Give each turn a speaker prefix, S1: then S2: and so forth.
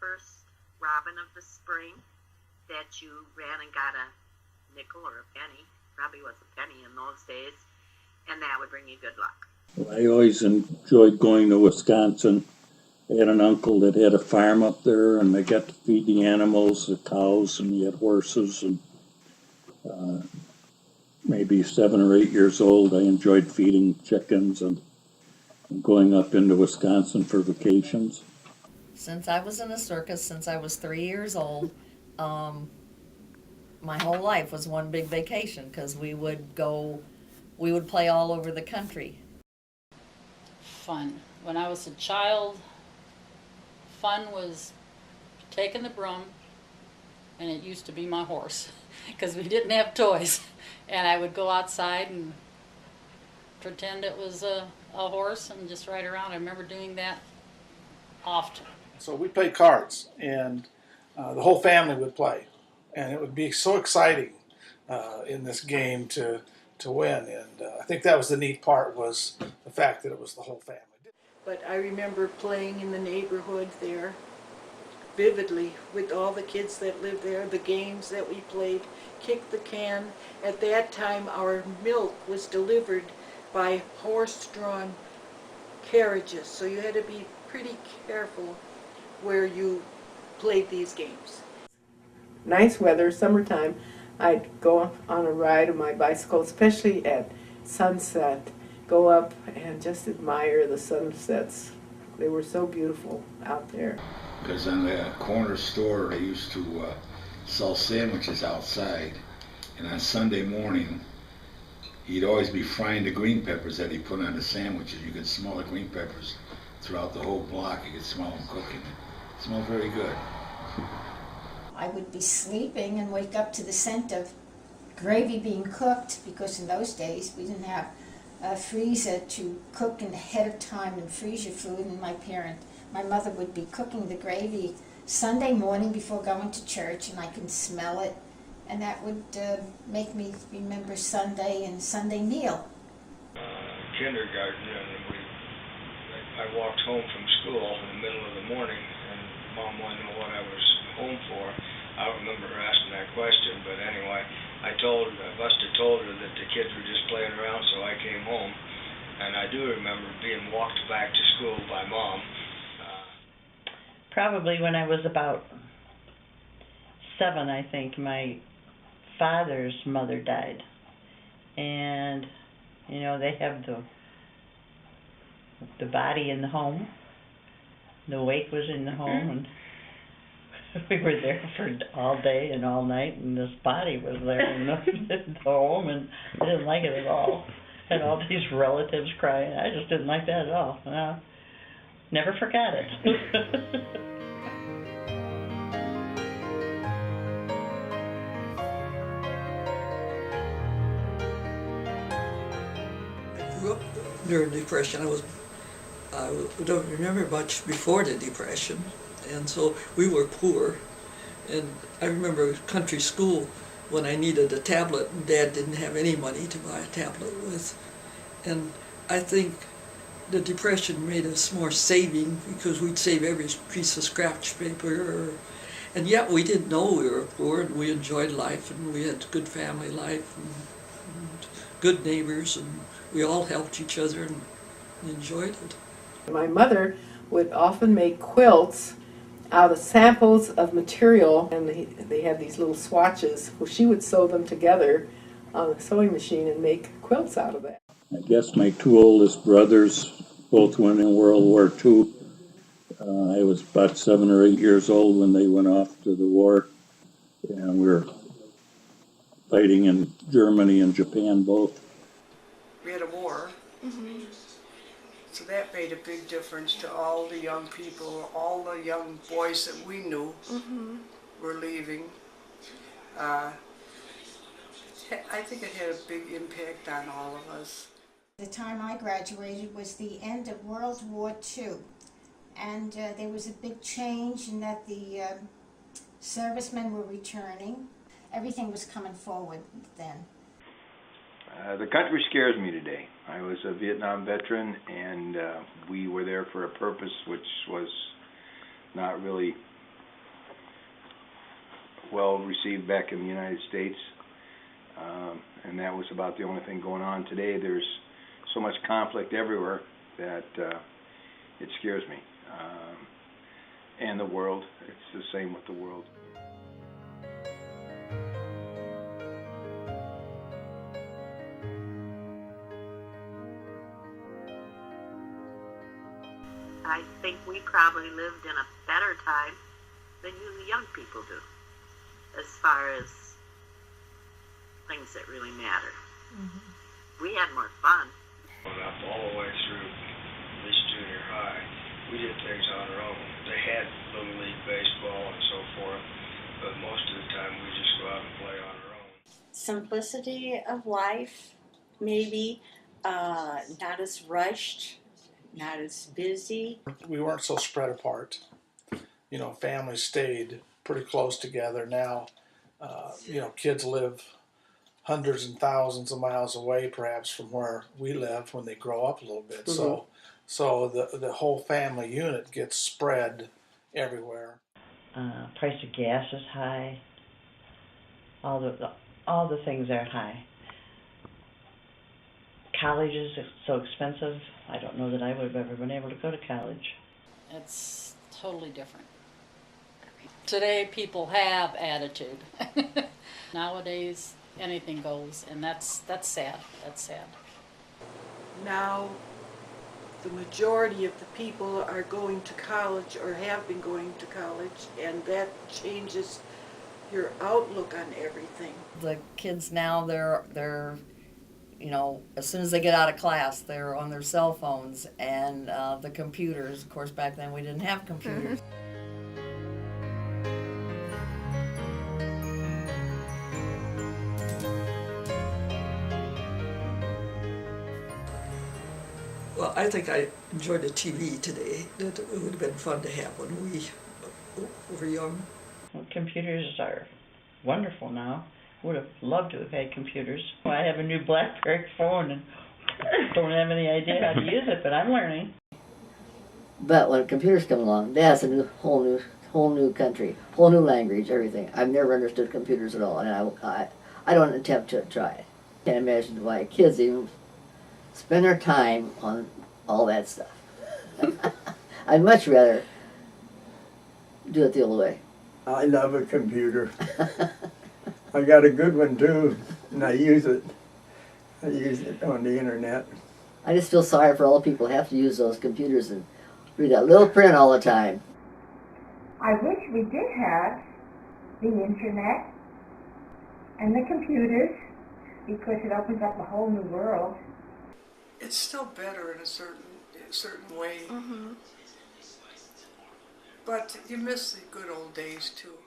S1: first robin of the spring that you ran and got a nickel or a penny. Probably was a penny in those days, and that would bring you good luck.
S2: I always enjoyed going to Wisconsin. I had an uncle that had a farm up there, and I got to feed the animals, the cows, and he had horses. And maybe 7 or 8 years old, I enjoyed feeding chickens and going up into Wisconsin for vacations.
S3: Since I was in a circus since I was 3 years old, my whole life was one big vacation because we would play all over the country.
S4: Fun. When I was a child, fun was taking the broom, and it used to be my horse because we didn't have toys. And I would go outside and pretend it was a horse and just ride around. I remember doing that often.
S5: So we played cards, and the whole family would play, and it would be so exciting in this game to win. And I think that was the neat part, was the fact that it was the whole family.
S6: But I remember playing in the neighborhood there vividly with all the kids that lived there, the games that we played, kick the can. At that time, our milk was delivered by horse-drawn carriages, so you had to be pretty careful where you played these games.
S7: Nice weather, summertime, I'd go on a ride on my bicycle, especially at sunset, go up and just admire the sunsets. They were so beautiful out there.
S8: Because in the corner store, they used to sell sandwiches outside, and on Sunday morning, he'd always be frying the green peppers that he put on the sandwiches. You could smell the green peppers throughout the whole block. You could smell them cooking. It smelled very good.
S9: I would be sleeping and wake up to the scent of gravy being cooked, because in those days we didn't have a freezer to cook ahead of time and freeze your food. And my mother would be cooking the gravy Sunday morning before going to church, and I could smell it, and that would make me remember Sunday and Sunday meal.
S10: Kindergarten, and I walked home from school in the middle of the morning, and Mom wanted to know what I was home for. I don't remember her asking that question, but anyway, I must have told her that the kids were just playing around, so I came home. And I do remember being walked back to school by Mom.
S11: Probably when I was about 7, I think, my father's mother died. And, you know, they have the body in the home. The wake was in the home, and we were there for all day and all night, and this body was there in the home, and I didn't like it at all. Had all these relatives crying. I just didn't like that at all. Never forgot it.
S12: I grew up during the Depression. I don't remember much before the Depression, and so we were poor. And I remember country school when I needed a tablet, and Dad didn't have any money to buy a tablet with. And I think the Depression made us more saving, because we'd save every piece of scratch paper. And yet we didn't know we were poor, and we enjoyed life, and we had good family life, and good neighbors, and we all helped each other and enjoyed it.
S7: My mother would often make quilts out of samples of material, and they had these little swatches. Well, she would sew them together on a sewing machine and make quilts out of that.
S2: I guess my 2 oldest brothers both went in World War II. I was about 7 or 8 years old when they went off to the war, and we were fighting in Germany and Japan both.
S13: We had a war, so that made a big difference to all the young people, all the young boys that we knew were leaving. I think it had a big impact on all of us.
S9: The time I graduated was the end of World War II, and there was a big change in that the servicemen were returning. Everything was coming forward then.
S14: The country scares me today. I was a Vietnam veteran, and we were there for a purpose which was not really well received back in the United States, and that was about the only thing going on. Today there's so much conflict everywhere that it scares me. And the world, it's the same with the world.
S1: I think we probably lived in a better time than you young people do, as far as things that really matter. We had more fun.
S10: Going up all the way through at least junior high, we did things on our own. They had Little League baseball and so forth, but most of the time we just go out and play on our own.
S15: Simplicity of life, maybe, not as rushed, not as busy.
S5: We weren't so spread apart. You know, families stayed pretty close together. Now, you know, kids live hundreds and thousands of miles away, perhaps, from where we live when they grow up a little bit. So the whole family unit gets spread everywhere.
S11: Price of gas is high. All the things are high. College is so expensive. I don't know that I would have ever been able to go to college.
S4: It's totally different. Today people have attitude. Nowadays anything goes, and that's sad. That's sad.
S6: Now, the majority of the people are going to college or have been going to college, and that changes your outlook on everything.
S3: The kids now, they're you know, as soon as they get out of class, they're on their cell phones and the computers. Of course, back then we didn't have computers.
S12: Well, I think I enjoyed the TV today. It would have been fun to have when we were young.
S11: Well, computers are wonderful now. Would have loved to have had computers. I have a new BlackBerry phone and don't have any idea how to use it, but I'm learning.
S16: But when computers come along, that's a whole new country, whole new language, everything. I've never understood computers at all, and I don't attempt to try it. Can't imagine why kids even spend their time on all that stuff. I'd much rather do it the old way.
S17: I love a computer. I got a good one too, and I use it. I use it on the internet.
S16: I just feel sorry for all the people who have to use those computers and read that little print all the time.
S9: I wish we did have the internet and the computers, because it opens up a whole new world.
S13: It's still better in a certain way. But you miss the good old days too.